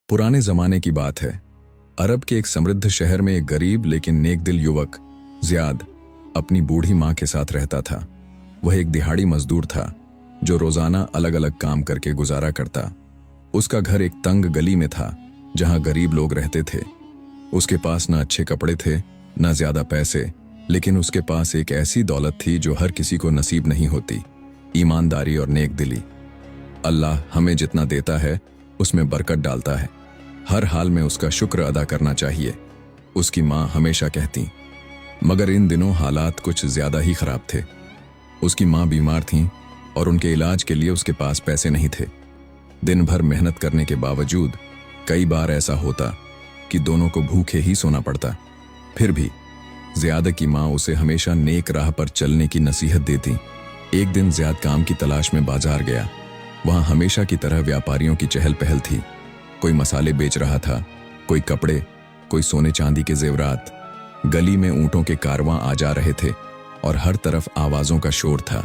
पुराने जमाने की बात है। अरब के एक समृद्ध शहर में एक गरीब लेकिन नेक दिल युवक जियाद अपनी बूढ़ी माँ के साथ रहता था। वह एक दिहाड़ी मजदूर था जो रोजाना अलग अलग काम करके गुजारा करता। उसका घर एक तंग गली में था जहां गरीब लोग रहते थे। उसके पास न अच्छे कपड़े थे न ज्यादा पैसे, लेकिन उसके पास एक ऐसी दौलत थी जो हर किसी को नसीब नहीं होती, ईमानदारी और नेक दिली। अल्लाह हमें जितना देता है उसमें बरकत डालता है। हर हाल में उसका शुक्र अदा करना चाहिए, उसकी माँ हमेशा कहती। मगर इन दिनों हालात कुछ ज्यादा ही खराब थे। उसकी माँ बीमार थीं और उनके इलाज के लिए उसके पास पैसे नहीं थे। दिन भर मेहनत करने के बावजूद कई बार ऐसा होता कि दोनों को भूखे ही सोना पड़ता। फिर भी ज़ियाद की माँ उसे हमेशा नेक राह पर चलने की नसीहत देती। एक दिन ज़ियाद काम की तलाश में बाजार गया। वहां हमेशा की तरह व्यापारियों की चहल पहल थी। कोई मसाले बेच रहा था, कोई कपड़े, कोई सोने चांदी के जेवरात। गली में ऊंटों के कारवां आ जा रहे थे और हर तरफ आवाजों का शोर था।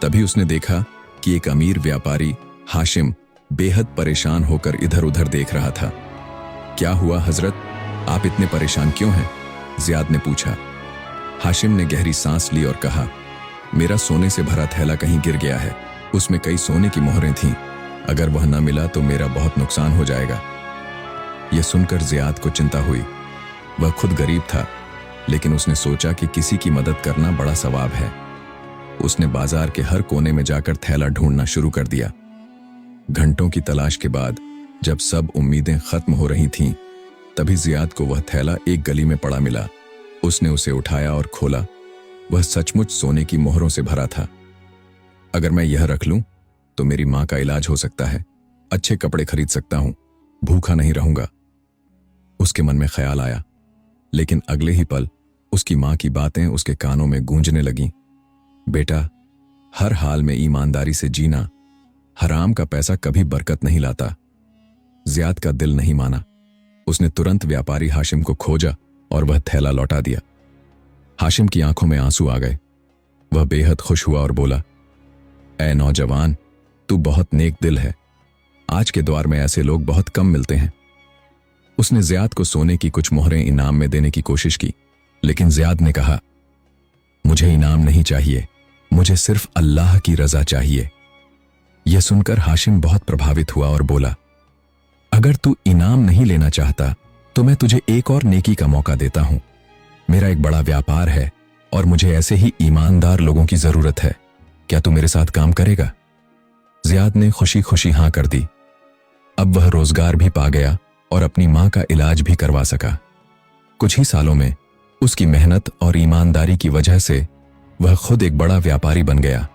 तभी उसने देखा कि एक अमीर व्यापारी हाशिम बेहद परेशान होकर इधर उधर देख रहा था। क्या हुआ हजरत, आप इतने परेशान क्यों हैं? ज़ियाद ने पूछा। हाशिम ने गहरी सांस ली और कहा, मेरा सोने से भरा थैला कहीं गिर गया है। उसमें कई सोने की मोहरें थीं। अगर वह न मिला तो मेरा बहुत नुकसान हो जाएगा। यह सुनकर ज़ियाद को चिंता हुई। वह खुद गरीब था, लेकिन उसने सोचा कि किसी की मदद करना बड़ा सवाब है। उसने बाजार के हर कोने में जाकर थैला ढूंढना शुरू कर दिया। घंटों की तलाश के बाद जब सब उम्मीदें खत्म हो रही थीं, तभी ज़ियाद को वह थैला एक गली में पड़ा मिला। उसने उसे उठाया और खोला। वह सचमुच सोने की मोहरों से भरा था। अगर मैं यह रख लूं तो मेरी मां का इलाज हो सकता है, अच्छे कपड़े खरीद सकता हूं, भूखा नहीं रहूंगा, उसके मन में ख्याल आया। लेकिन अगले ही पल उसकी मां की बातें उसके कानों में गूंजने लगीं। बेटा, हर हाल में ईमानदारी से जीना, हराम का पैसा कभी बरकत नहीं लाता। ज़ियाद का दिल नहीं माना। उसने तुरंत व्यापारी हाशिम को खोजा और वह थैला लौटा दिया। हाशिम की आंखों में आंसू आ गए। वह बेहद खुश हुआ और बोला, ऐ नौजवान, तू बहुत नेक दिल है। आज के दौर में ऐसे लोग बहुत कम मिलते हैं। उसने ज़ियाद को सोने की कुछ मोहरें इनाम में देने की कोशिश की, लेकिन ज़ियाद ने कहा, मुझे इनाम नहीं चाहिए, मुझे सिर्फ अल्लाह की रजा चाहिए। यह सुनकर हाशिम बहुत प्रभावित हुआ और बोला, अगर तू इनाम नहीं लेना चाहता तो मैं तुझे एक और नेकी का मौका देता हूं। मेरा एक बड़ा व्यापार है और मुझे ऐसे ही ईमानदार लोगों की जरूरत है। क्या तू मेरे साथ काम करेगा? ज़ियाद ने खुशी खुशी हां कर दी। अब वह रोजगार भी पा गया और अपनी मां का इलाज भी करवा सका। कुछ ही सालों में उसकी मेहनत और ईमानदारी की वजह से वह खुद एक बड़ा व्यापारी बन गया।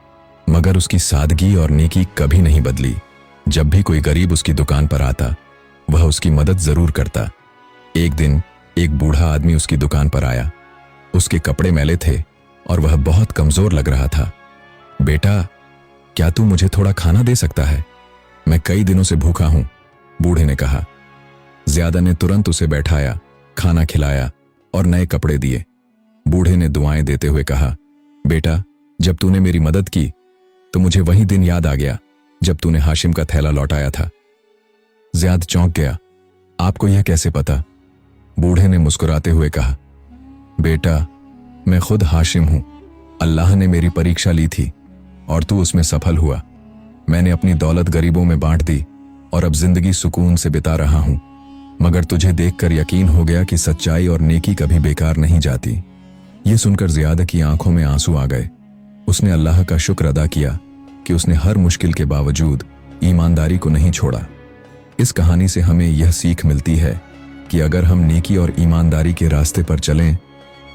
मगर उसकी सादगी और नेकी कभी नहीं बदली। जब भी कोई गरीब उसकी दुकान पर आता, वह उसकी मदद जरूर करता। एक दिन एक बूढ़ा आदमी उसकी दुकान पर आया। उसके कपड़े मैले थे और वह बहुत कमजोर लग रहा था। बेटा, क्या तू मुझे थोड़ा खाना दे सकता है? मैं कई दिनों से भूखा हूं, बूढ़े ने कहा। ज़ियाद ने तुरंत उसे बैठाया, खाना खिलाया और नए कपड़े दिए। बूढ़े ने दुआएं देते हुए कहा, बेटा, जब तूने मेरी मदद की तो मुझे वही दिन याद आ गया जब तूने हाशिम का थैला लौटाया था। ज़ियाद चौंक गया। आपको यह कैसे पता? बूढ़े ने मुस्कुराते हुए कहा, बेटा, मैं खुद हाशिम हूं। अल्लाह ने मेरी परीक्षा ली थी और तू उसमें सफल हुआ। मैंने अपनी दौलत गरीबों में बांट दी और अब जिंदगी सुकून से बिता रहा हूं। मगर तुझे देखकर यकीन हो गया कि सच्चाई और नेकी कभी बेकार नहीं जाती। ये सुनकर ज़ियाद की आंखों में आंसू आ गए। उसने अल्लाह का शुक्र अदा किया कि उसने हर मुश्किल के बावजूद ईमानदारी को नहीं छोड़ा। इस कहानी से हमें यह सीख मिलती है कि अगर हम नेकी और ईमानदारी के रास्ते पर चलें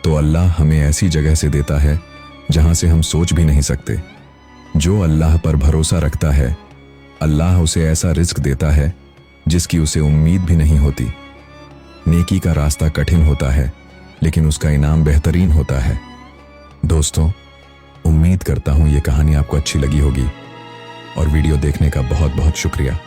तो अल्लाह हमें ऐसी जगह से देता है जहां से हम सोच भी नहीं सकते। जो अल्लाह पर भरोसा रखता है, अल्लाह उसे ऐसा रिज़्क देता है जिसकी उसे उम्मीद भी नहीं होती। नेकी का रास्ता कठिन होता है, लेकिन उसका इनाम बेहतरीन होता है। दोस्तों, उम्मीद करता हूं ये कहानी आपको अच्छी लगी होगी और वीडियो देखने का बहुत बहुत शुक्रिया।